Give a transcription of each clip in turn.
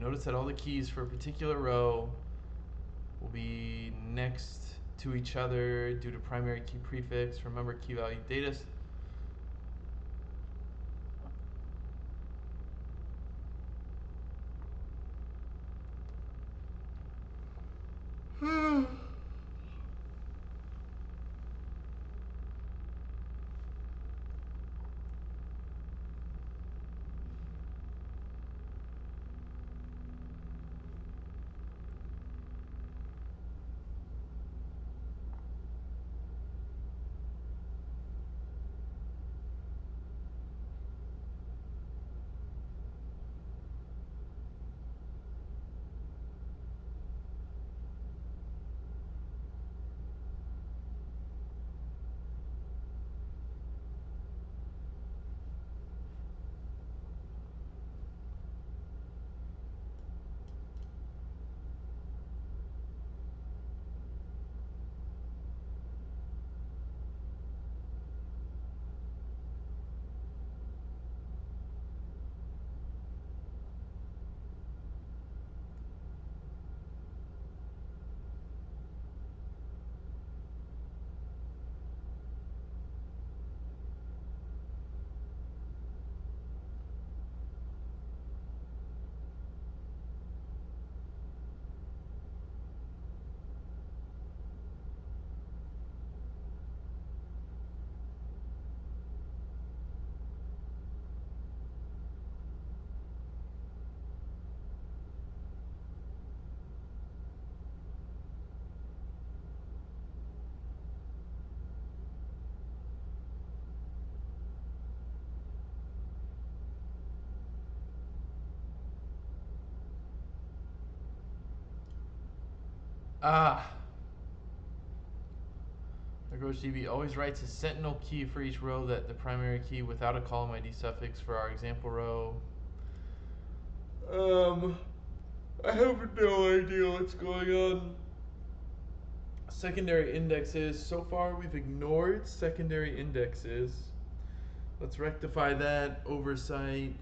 notice that all the keys for a particular row will be next to each other due to primary key prefix. Remember key value data. There goes GB. Always writes a sentinel key for each row that the primary key without a column ID suffix for our example row. I have no idea what's going on. Secondary indexes. So far we've ignored secondary indexes. Let's rectify that oversight.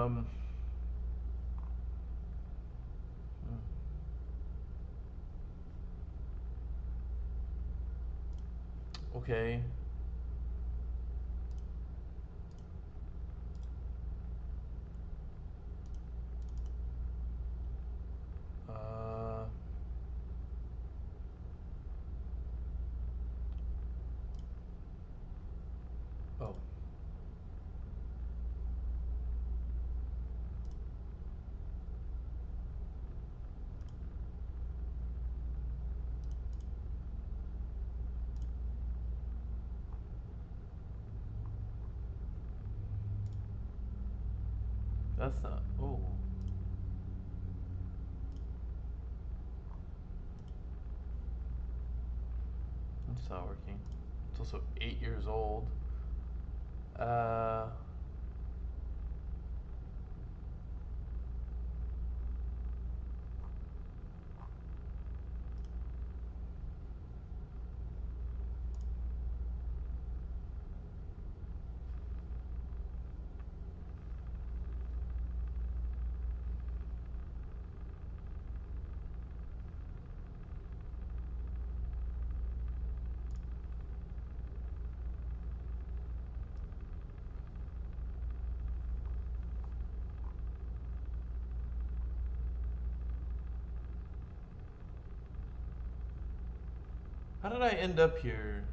hmm. Okay. Uh, oh. That's not. Oh. It's not working. It's also 8 years old. Uh. How did I end up here?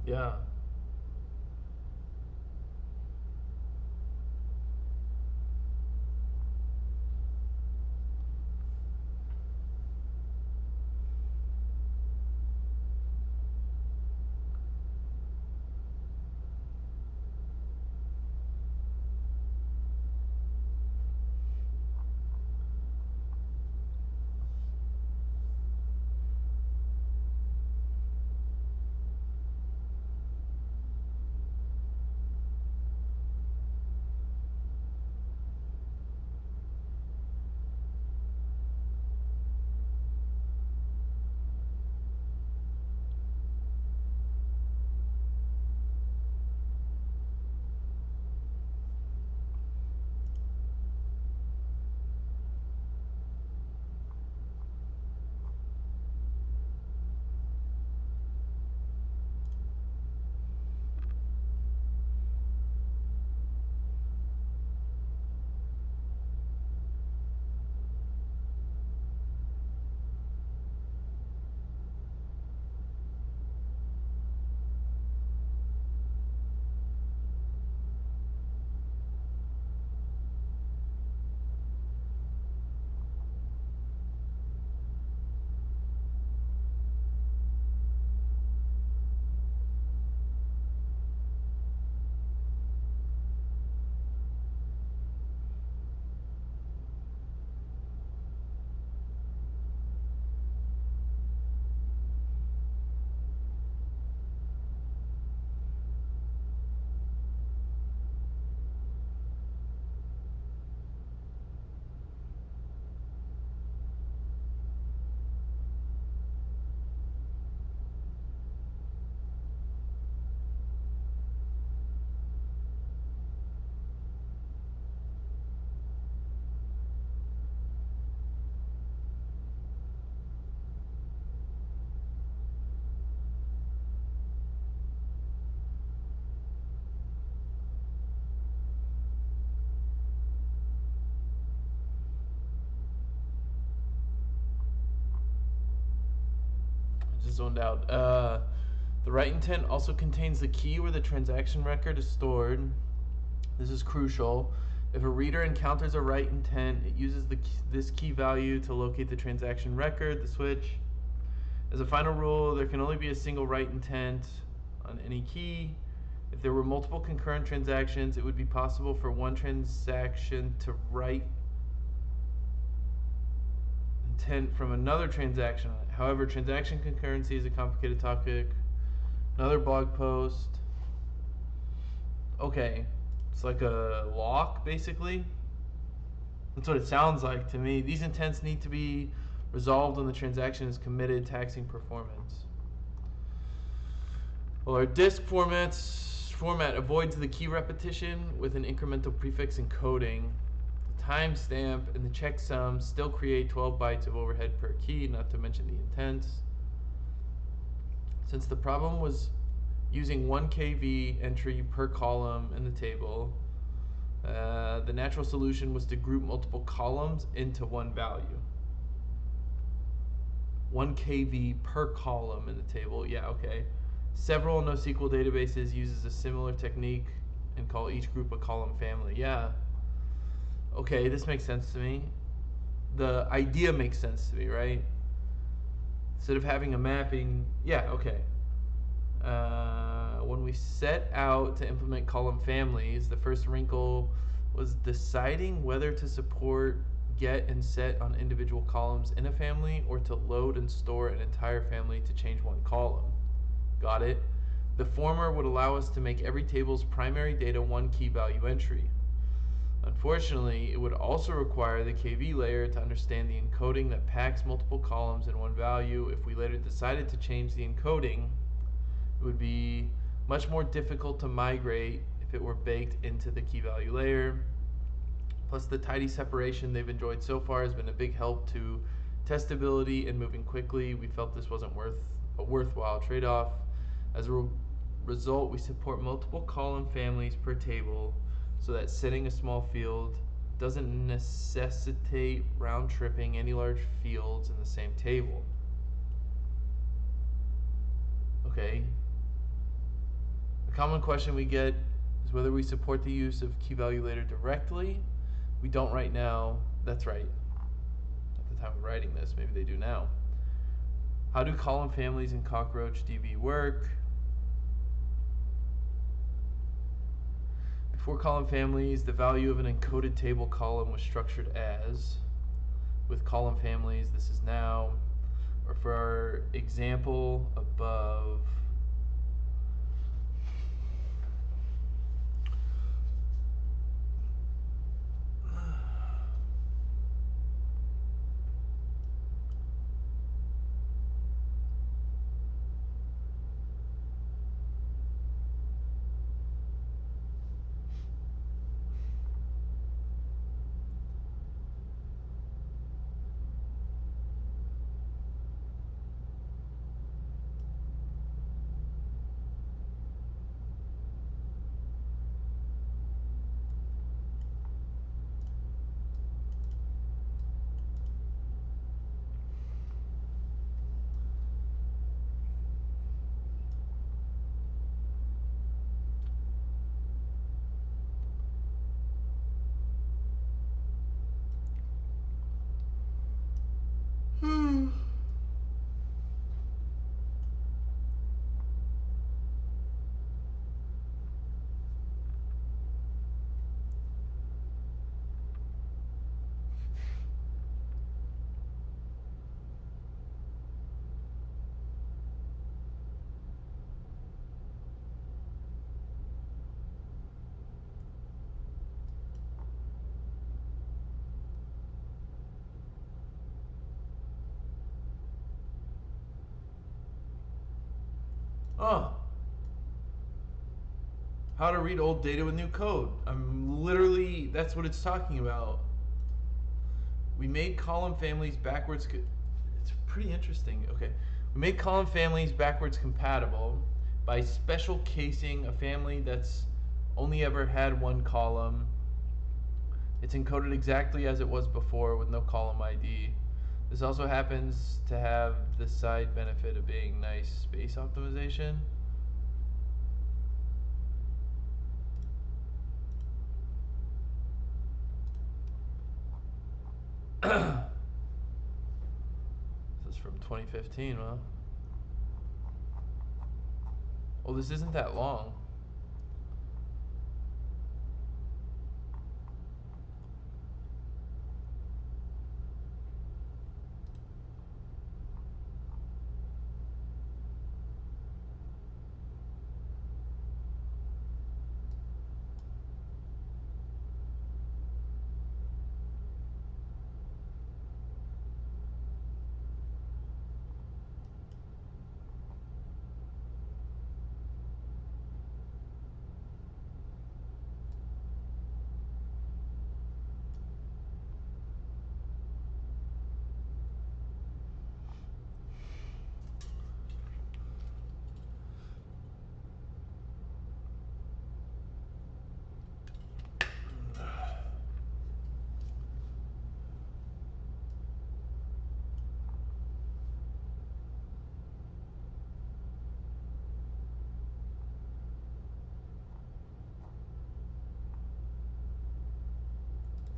Yeah. just zoned out. The write intent also contains the key where the transaction record is stored. This is crucial. If a reader encounters a write intent, it uses this key value to locate the transaction record, the switch. As a final rule, there can only be a single write intent on any key. If there were multiple concurrent transactions, it would be possible for one transaction to write intent from another transaction. However, transaction concurrency is a complicated topic. Another blog post. Okay, it's like a lock, basically. That's what it sounds like to me. These intents need to be resolved when the transaction is committed, taxing performance. Well, our disk format avoids the key repetition with an incremental prefix encoding. The timestamp and the checksum still create 12 bytes of overhead per key, not to mention the intents. Since the problem was using 1 kV entry per column in the table, the natural solution was to group multiple columns into one value. 1 kV per column in the table, yeah, okay. Several NoSQL databases uses a similar technique and call each group a column family. Yeah. Okay, this makes sense to me. The idea makes sense to me, right? Instead of having a mapping, yeah, okay. When we set out to implement column families, the first wrinkle was deciding whether to support get and set on individual columns in a family or to load and store an entire family to change one column. Got it? The former would allow us to make every table's primary data one key value entry. Unfortunately, it would also require the KV layer to understand the encoding that packs multiple columns in one value. If we later decided to change the encoding, it would be much more difficult to migrate if it were baked into the key value layer. Plus, the tidy separation they've enjoyed so far has been a big help to testability and moving quickly. We felt this wasn't a worthwhile trade-off. As a result, we support multiple column families per table so that setting a small field doesn't necessitate round-tripping any large fields in the same table. Okay. A common question we get is whether we support the use of key value later directly. We don't right now. That's right. At the time of writing this, maybe they do now. How do column families in CockroachDB work? Before column families, the value of an encoded table column was structured as. With column families, this is now. Or for our example above, how to read old data with new code. That's what it's talking about. We made column families backwards. It's pretty interesting. Okay. We made column families backwards compatible by special casing a family that's only ever had one column. It's encoded exactly as it was before with no column ID. This also happens to have the side benefit of being nice space optimization. This is from 2015, huh? Oh, this isn't that long.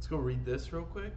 Let's go read this real quick.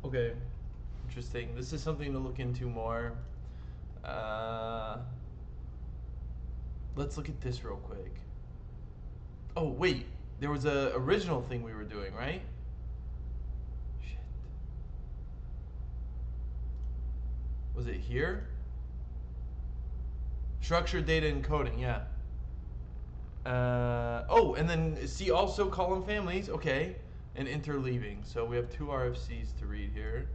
Okay, interesting. This is something to look into more. Let's look at this real quick. Oh, wait. There was a original thing we were doing, right? Shit. Was it here? Structured data encoding, yeah. Oh, and then see also column families, okay, and interleaving. So we have two RFCs to read here.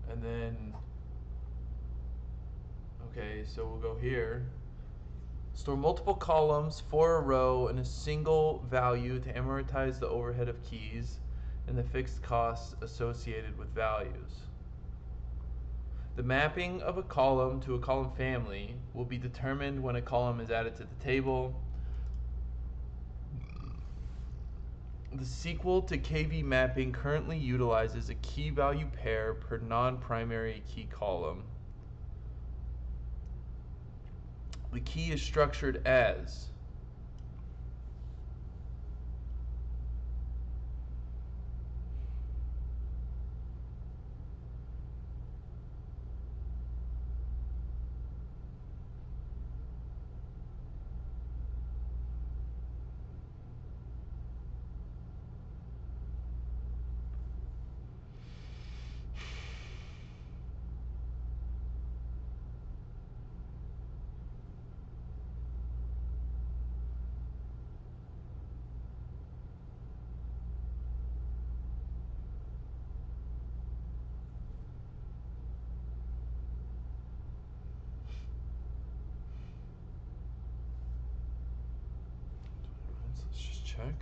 And then, okay, so we'll go here. Store multiple columns for a row in a single value to amortize the overhead of keys and the fixed costs associated with values. The mapping of a column to a column family will be determined when a column is added to the table. The sequel to KV mapping currently utilizes a key value pair per non-primary key column. The key is structured as let's just check.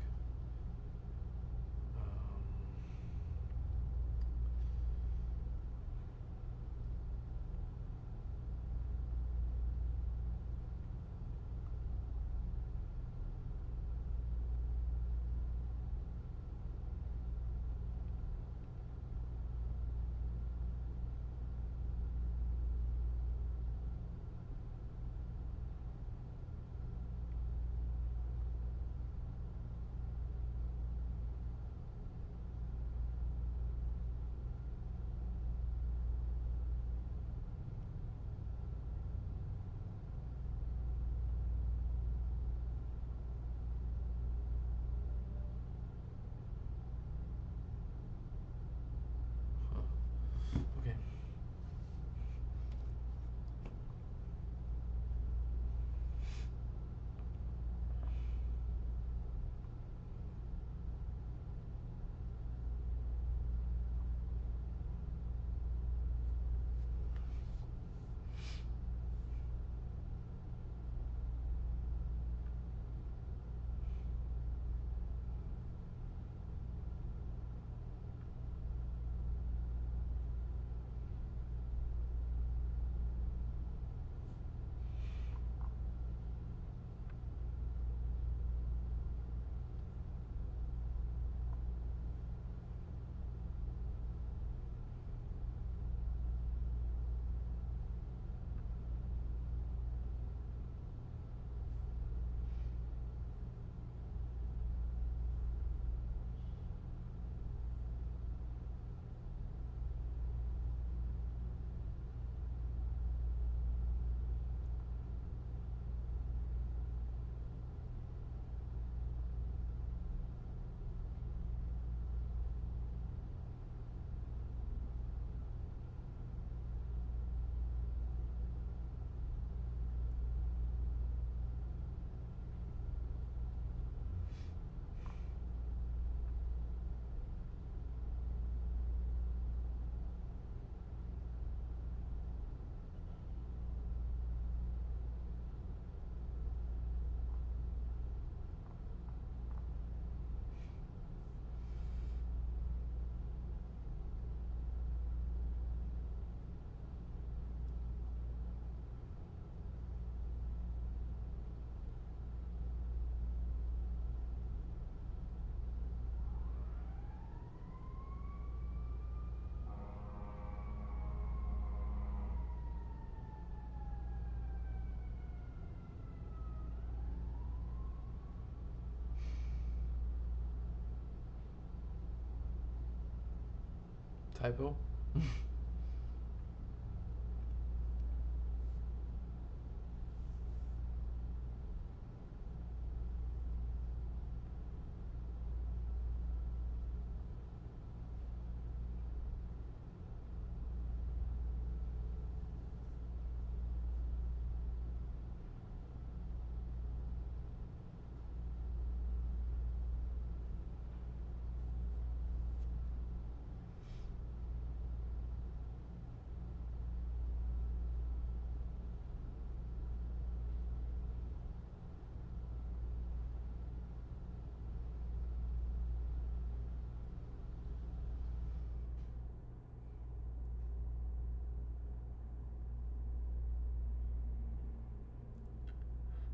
Typo.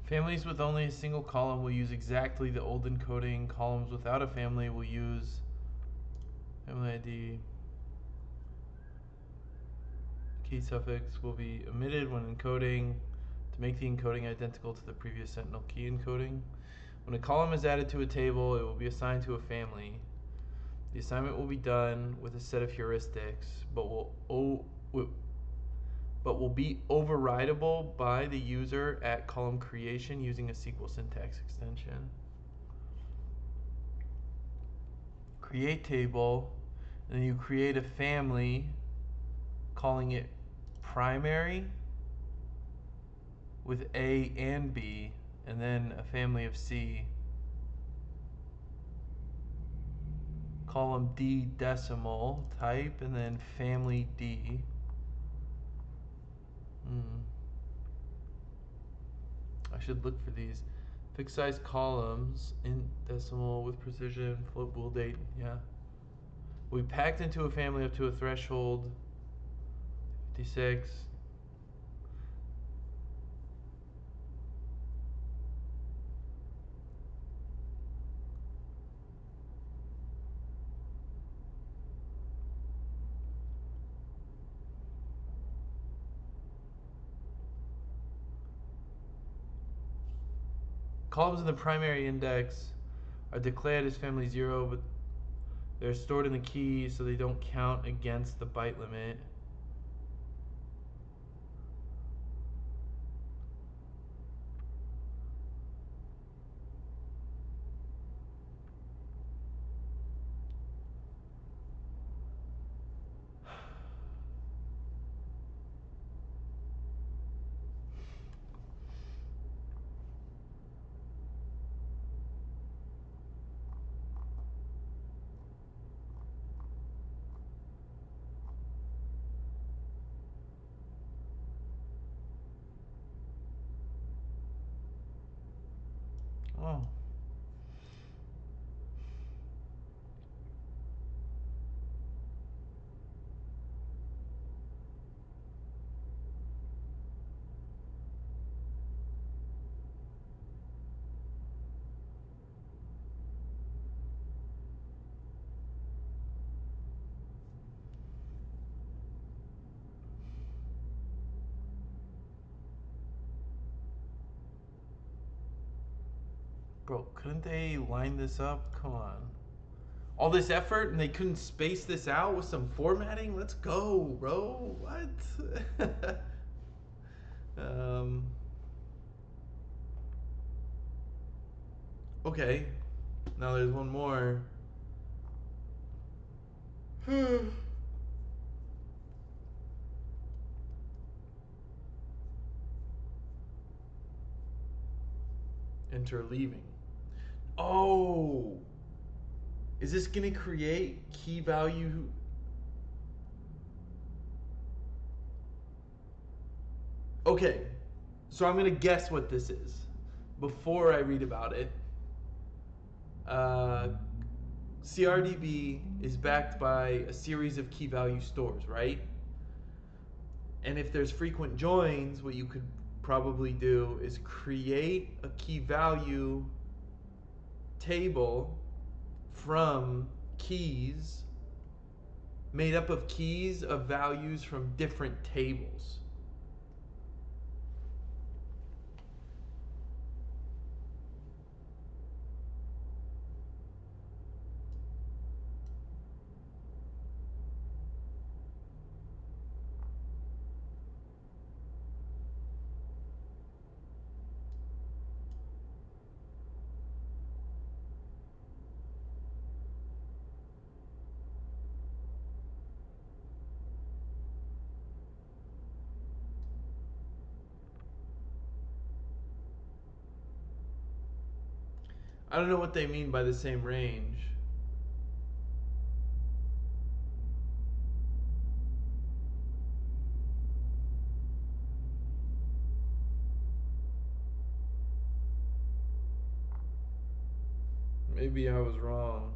Families with only a single column will use exactly the old encoding. Columns without a family will use family ID. Key suffix will be omitted when encoding to make the encoding identical to the previous sentinel key encoding. When a column is added to a table, it will be assigned to a family. The assignment will be done with a set of heuristics, but will be overridable by the user at column creation using a SQL syntax extension. Create table, and then you create a family calling it primary with A and B, and then a family of C. Column D decimal type, and then family D. I should look for these. Fixed size columns in decimal with precision, float bool date, yeah. We packed into a family up to a threshold, 56. Columns in the primary index are declared as family 0, but they're stored in the key so they don't count against the byte limit. Oh. Bro, couldn't they line this up? Come on. All this effort and they couldn't space this out with some formatting? Let's go, bro. What? Okay. Now there's one more. Enter leaving. Oh! Is this gonna create key value? Okay, so I'm gonna guess what this is before I read about it. crdb is backed by a series of key value stores, right? And if there's frequent joins, what you could probably do is create a key value table from keys made up of keys of values from different tables. I don't know what they mean by the same range. Maybe I was wrong.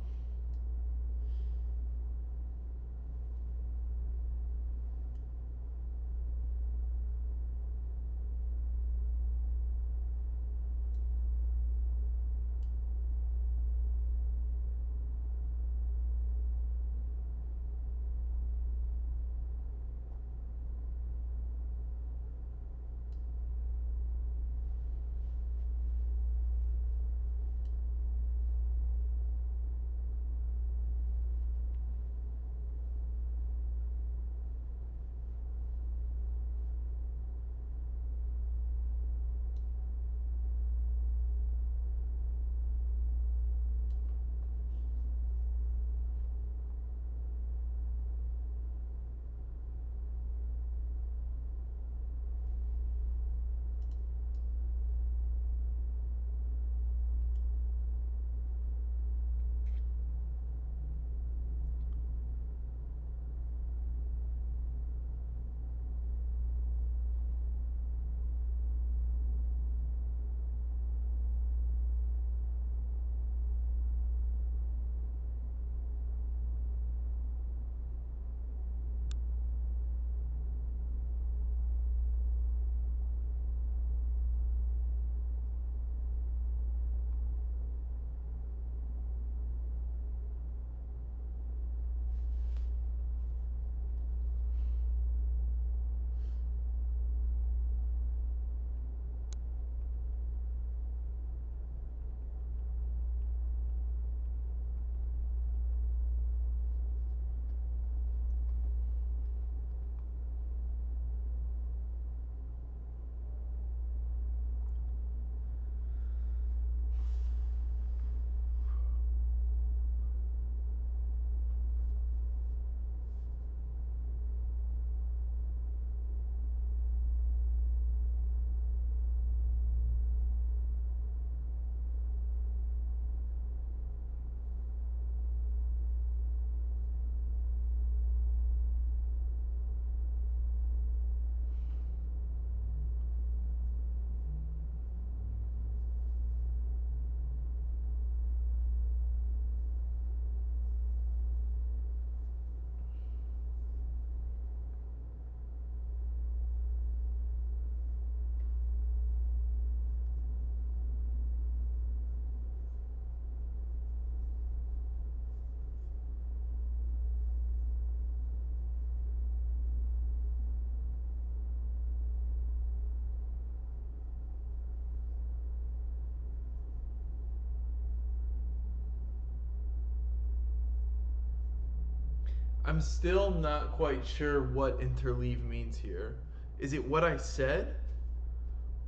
I'm still not quite sure what interleave means here. Is it what I said?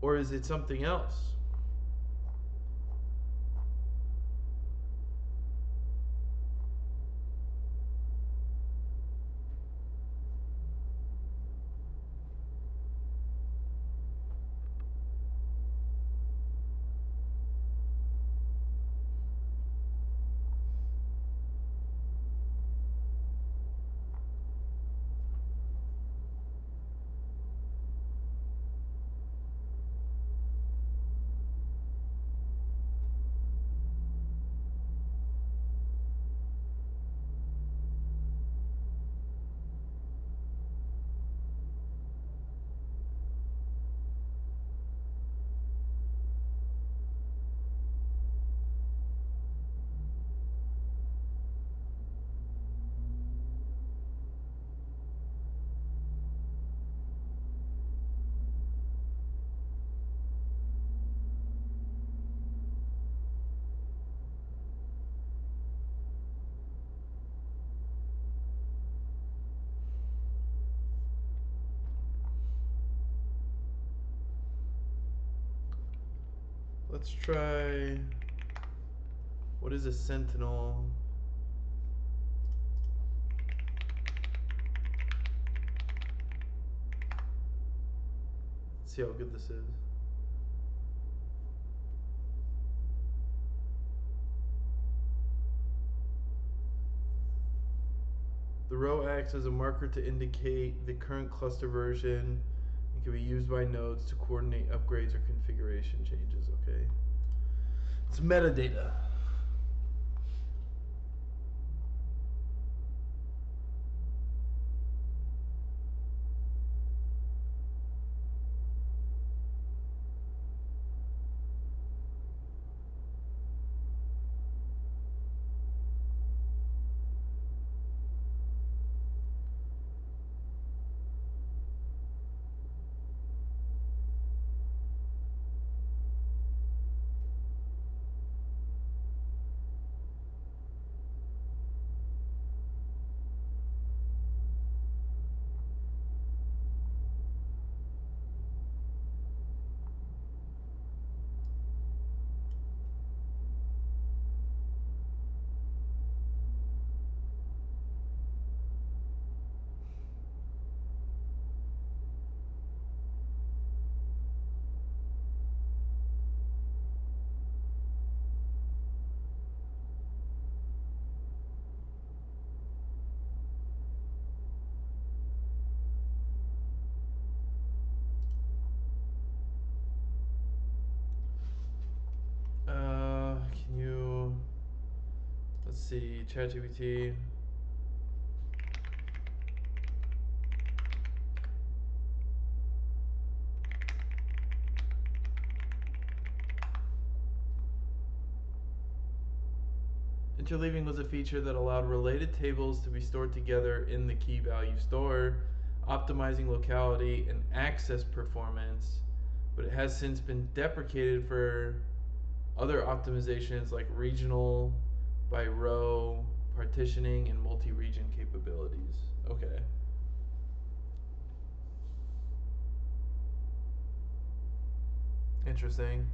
Or is it something else? Let's try. What is a sentinel? Let's see how good this is. The row acts as a marker to indicate the current cluster version and can be used by nodes to coordinate upgrades or configuration changes. Okay. It's metadata. Can you, let's see, ChatGPT. Interleaving was a feature that allowed related tables to be stored together in the key value store, optimizing locality and access performance, but it has since been deprecated for other optimizations like regional, by row, partitioning, and multi-region capabilities. Okay. Interesting.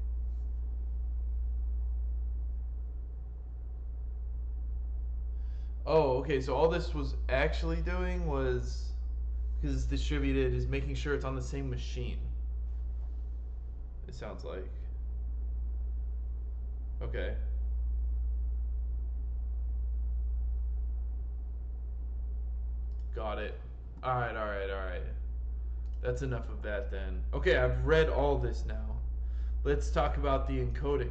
Oh, okay, so all this was actually doing was, because it's distributed, is making sure it's on the same machine. It sounds like. Okay. Got it. Alright, alright, alright. That's enough of that then. Okay, I've read all this now. Let's talk about the encoding.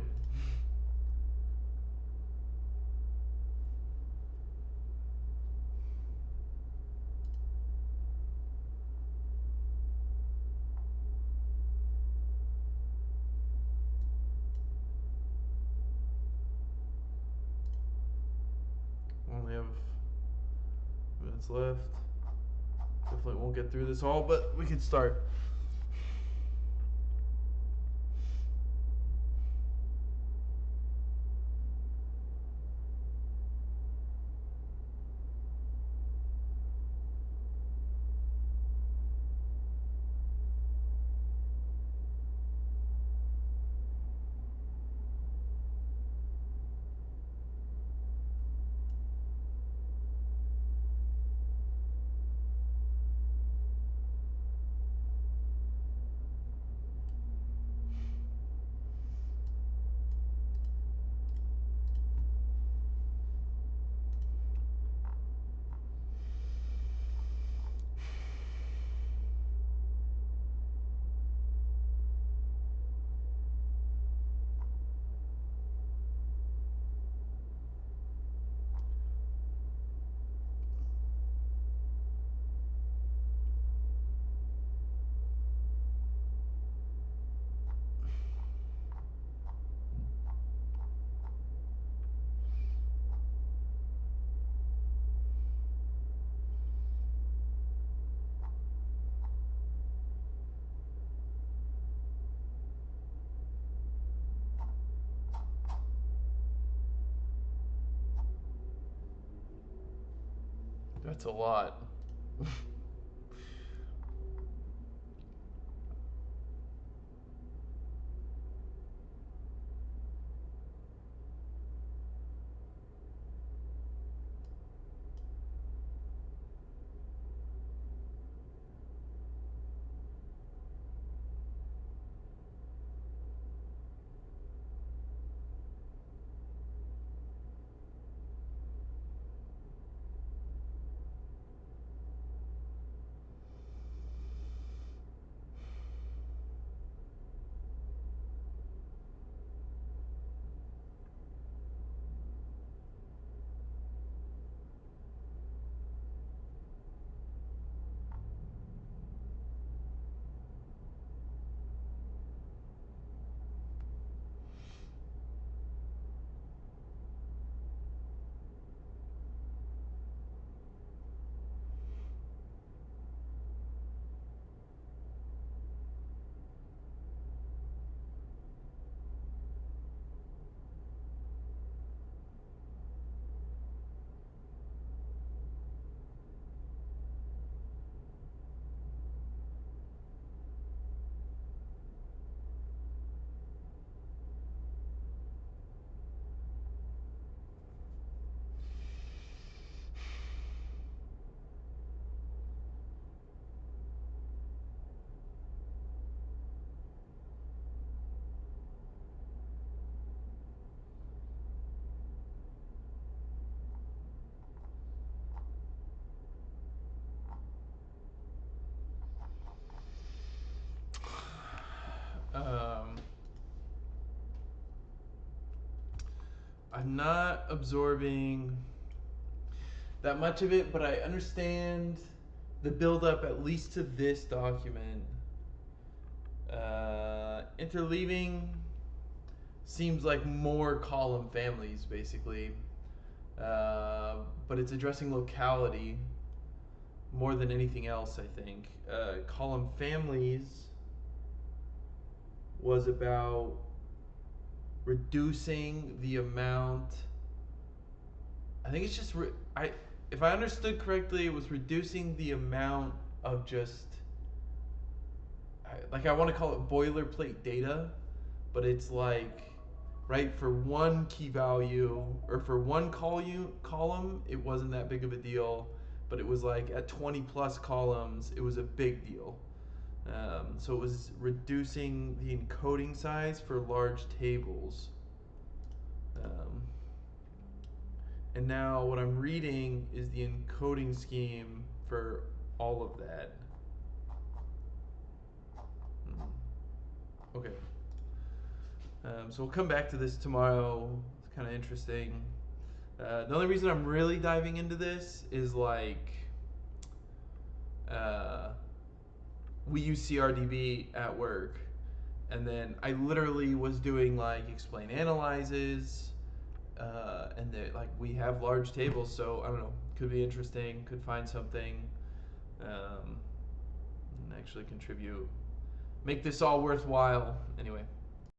Only have minutes left. Definitely won't get through this all, but we can start. That's a lot. I'm not absorbing that much of it, but I understand the build up at least to this document. Interleaving seems like more column families, basically. But it's addressing locality more than anything else, I think. Column families was about reducing the amount. I think it's just if I understood correctly, it was reducing the amount of just like I want to call it boilerplate data, but it's like right for one key value or for one column, it wasn't that big of a deal, but it was like at 20 plus columns, it was a big deal. So it was reducing the encoding size for large tables. And now what I'm reading is the encoding scheme for all of that. Okay. So we'll come back to this tomorrow. It's kind of interesting. The only reason I'm really diving into this is like we use crdb at work, and then I literally was doing like explain analyzes, and like we have large tables, so I don't know, could be interesting, could find something, and actually contribute, make this all worthwhile. Anyway.